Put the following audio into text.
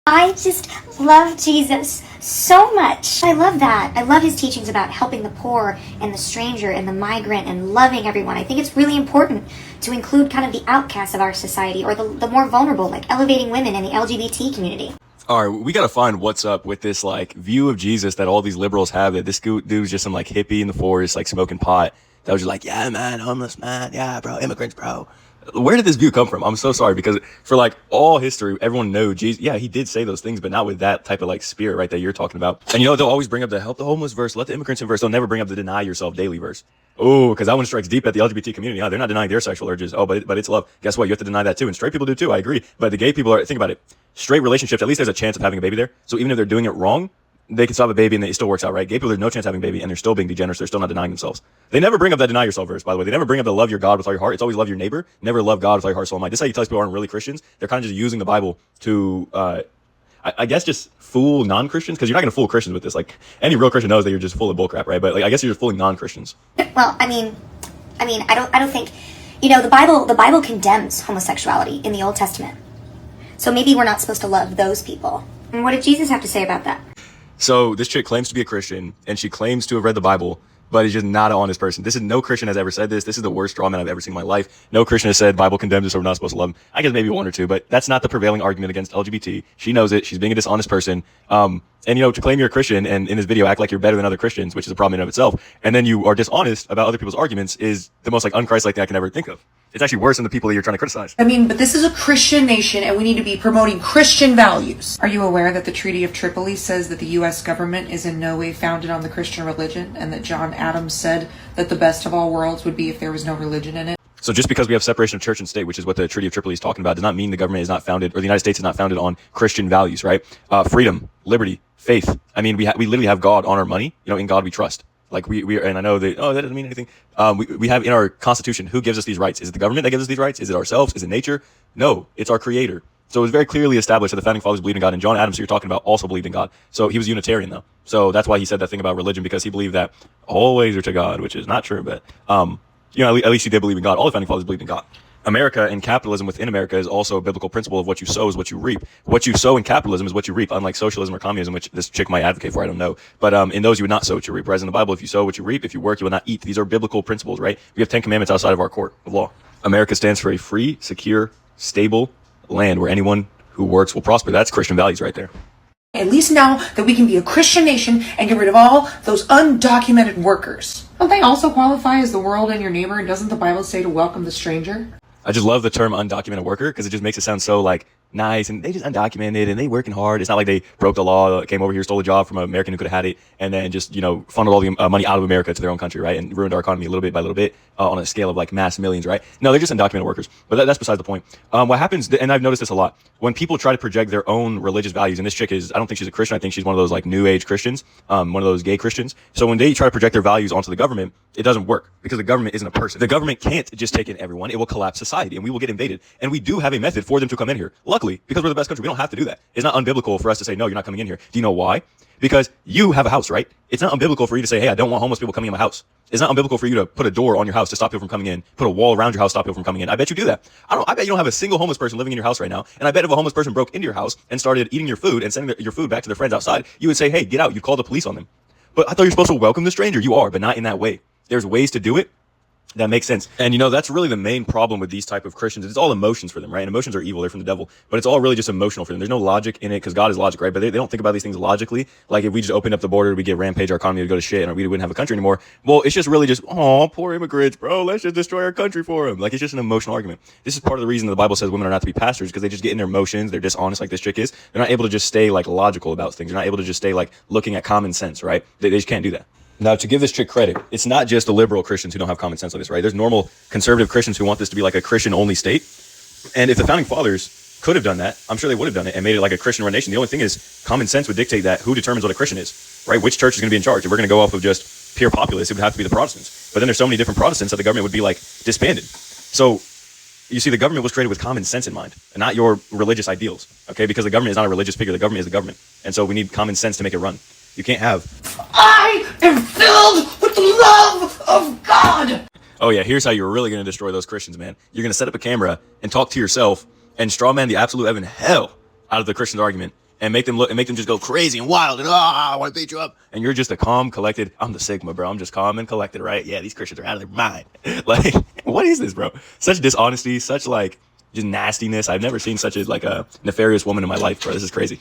I just love Jesus so much. I love that. I love his teachings about helping the poor and the stranger and the migrant and loving everyone. I think it's really important to include kind of the outcasts of our society, or the more vulnerable, like elevating women and the LGBT community. All right, we got to find what's up with this like view of Jesus that all these liberals have, that this dude's just some like hippie in the forest, like smoking pot. That was just like, yeah, man, homeless man. Yeah, bro, immigrants, bro. Where did this view come from? I'm so sorry, because for like all history, everyone knows Jesus. Yeah, he did say those things, but not with that type of like spirit, right, that you're talking about. And you know, they'll always bring up the help the homeless verse, let the immigrants in verse. They'll never bring up the deny yourself daily verse. Oh, because that one strikes deep at the LGBT community. They're not denying their sexual urges. Oh, but it's love. Guess what? You have to deny that too. And straight people do too. I agree. But the gay people are, think about it. Straight relationships, at least there's a chance of having a baby there. So even if they're doing it wrong, they can still have a baby and it still works out, right? Gay people, there's no chance of having a baby and they're still being degenerate. They're still not denying themselves. They never bring up that deny yourself verse, by the way. They never bring up the love your God with all your heart. It's always love your neighbor. Never love God with all your heart, soul, and mind. This is how you tell people aren't really Christians. They're kind of just using the Bible to, I guess, just fool non-Christians, because you're not going to fool Christians with this. Like, any real Christian knows that you're just full of bullcrap, right? But like, I guess you're just fooling non-Christians. Well, I mean, I don't think, you know, the Bible condemns homosexuality in the Old Testament. So maybe we're not supposed to love those people. And what did Jesus have to say about that? So this chick claims to be a Christian, and she claims to have read the Bible, but is just not an honest person. This is, no Christian has ever said this. This is the worst strawman I've ever seen in my life. No Christian has said Bible condemns us, so we're not supposed to love them. I guess maybe one or two, but that's not the prevailing argument against LGBT. She knows it. She's being a dishonest person. And, you know, to claim you're a Christian and in this video act like you're better than other Christians, which is a problem in and of itself, and then you are dishonest about other people's arguments, is the most like un-Christ-like thing I can ever think of. It's actually worse than the people that you're trying to criticize. I mean, but this is a Christian nation and we need to be promoting Christian values. Are you aware that the Treaty of Tripoli says that the U.S. government is in no way founded on the Christian religion, and that John Adams said that the best of all worlds would be if there was no religion in it? So just because we have separation of church and state, which is what the Treaty of Tripoli is talking about, does not mean the government is not founded, or the United States is not founded on Christian values, right? Freedom, liberty, faith. I mean, we literally have God on our money. You know, in God we trust. Like we and I know that, that doesn't mean anything. We have in our Constitution, who gives us these rights? Is it the government that gives us these rights? Is it ourselves? Is it nature? No, it's our Creator. So it was very clearly established that the founding fathers believed in God, and John Adams, who you're talking about, also believed in God. So he was Unitarian, though. So that's why he said that thing about religion, because he believed that all ways are to God, which is not true, but you know, at least he did believe in God. All the founding fathers believed in God. America and capitalism within America is also a biblical principle of what you sow is what you reap. What you sow in capitalism is what you reap, unlike socialism or communism, which this chick might advocate for, I don't know. But in those, you would not sow what you reap. Whereas in the Bible, if you sow what you reap, if you work, you will not eat. These are biblical principles, right? We have 10 commandments outside of our court of law. America stands for a free, secure, stable land where anyone who works will prosper. That's Christian values right there. At least now that we can be a Christian nation and get rid of all those undocumented workers. Don't they also qualify as the world and your neighbor? And doesn't the Bible say to welcome the stranger? I just love the term undocumented worker, because it just makes it sound so like nice, and they just undocumented and they working hard. It's not like they broke the law, came over here, stole a job from an American who could have had it, and then just, you know, funneled all the money out of America to their own country, right? And ruined our economy little bit by little bit on a scale of like mass millions, right? No, they're just undocumented workers. But that's besides the point. What happens, and I've noticed this a lot, when people try to project their own religious values, and this chick is, I don't think she's a Christian. I think she's one of those like new age Christians, one of those gay Christians. So when they try to project their values onto the government, it doesn't work, because the government isn't a person. The government can't just take in everyone. It will collapse society and we will get invaded. And we do have a method for them to come in here. Luckily, because we're the best country, we don't have to do that. It's not unbiblical for us to say, no, you're not coming in here. Do you know why? Because you have a house, right? It's not unbiblical for you to say, hey, I don't want homeless people coming in my house. It's not unbiblical for you to put a door on your house to stop people from coming in, put a wall around your house to stop people from coming in. I bet you do that. I bet you don't have a single homeless person living in your house right now. And I bet if a homeless person broke into your house and started eating your food and sending your food back to their friends outside, you would say, hey, get out. You'd call the police on them. But I thought you're supposed to welcome the stranger. You are, but not in that way. There's ways to do it that makes sense. And you know, that's really the main problem with these type of Christians. It's all emotions for them, right? And emotions are evil. They're from the devil, but it's all really just emotional for them. There's no logic in it, because God is logic, right? But they don't think about these things logically. Like if we just opened up the border, we get rampage, our economy would go to shit, and we wouldn't have a country anymore. Well, it's just really just, oh, poor immigrants, bro. Let's just destroy our country for them. Like, it's just an emotional argument. This is part of the reason the Bible says women are not to be pastors, because they just get in their emotions. They're dishonest like this chick is. They're not able to just stay like logical about things. They're not able to just stay like looking at common sense, right? They just can't do that. Now, to give this chick credit, it's not just the liberal Christians who don't have common sense like this, right? There's normal conservative Christians who want this to be like a Christian-only state. And if the founding fathers could have done that, I'm sure they would have done it and made it like a Christian-run nation. The only thing is, common sense would dictate that who determines what a Christian is, right? Which church is going to be in charge? If we're going to go off of just pure populace, it would have to be the Protestants. But then there's so many different Protestants that the government would be like disbanded. So you see, the government was created with common sense in mind, and not your religious ideals, okay? Because the government is not a religious figure. The government is the government. And so we need common sense to make it run. You can't have, I am filled with the love of God. Oh yeah, here's how you're really going to destroy those Christians, man. You're going to set up a camera and talk to yourself and strawman the absolute heaven hell out of the Christian's argument. and make them just go crazy and wild and I want to beat you up. And you're just a calm, collected. I'm the Sigma, bro. I'm just calm and collected, right? Yeah, these Christians are out of their mind. Like, what is this, bro? Such dishonesty, such like just nastiness. I've never seen such a like a nefarious woman in my life, bro. This is crazy.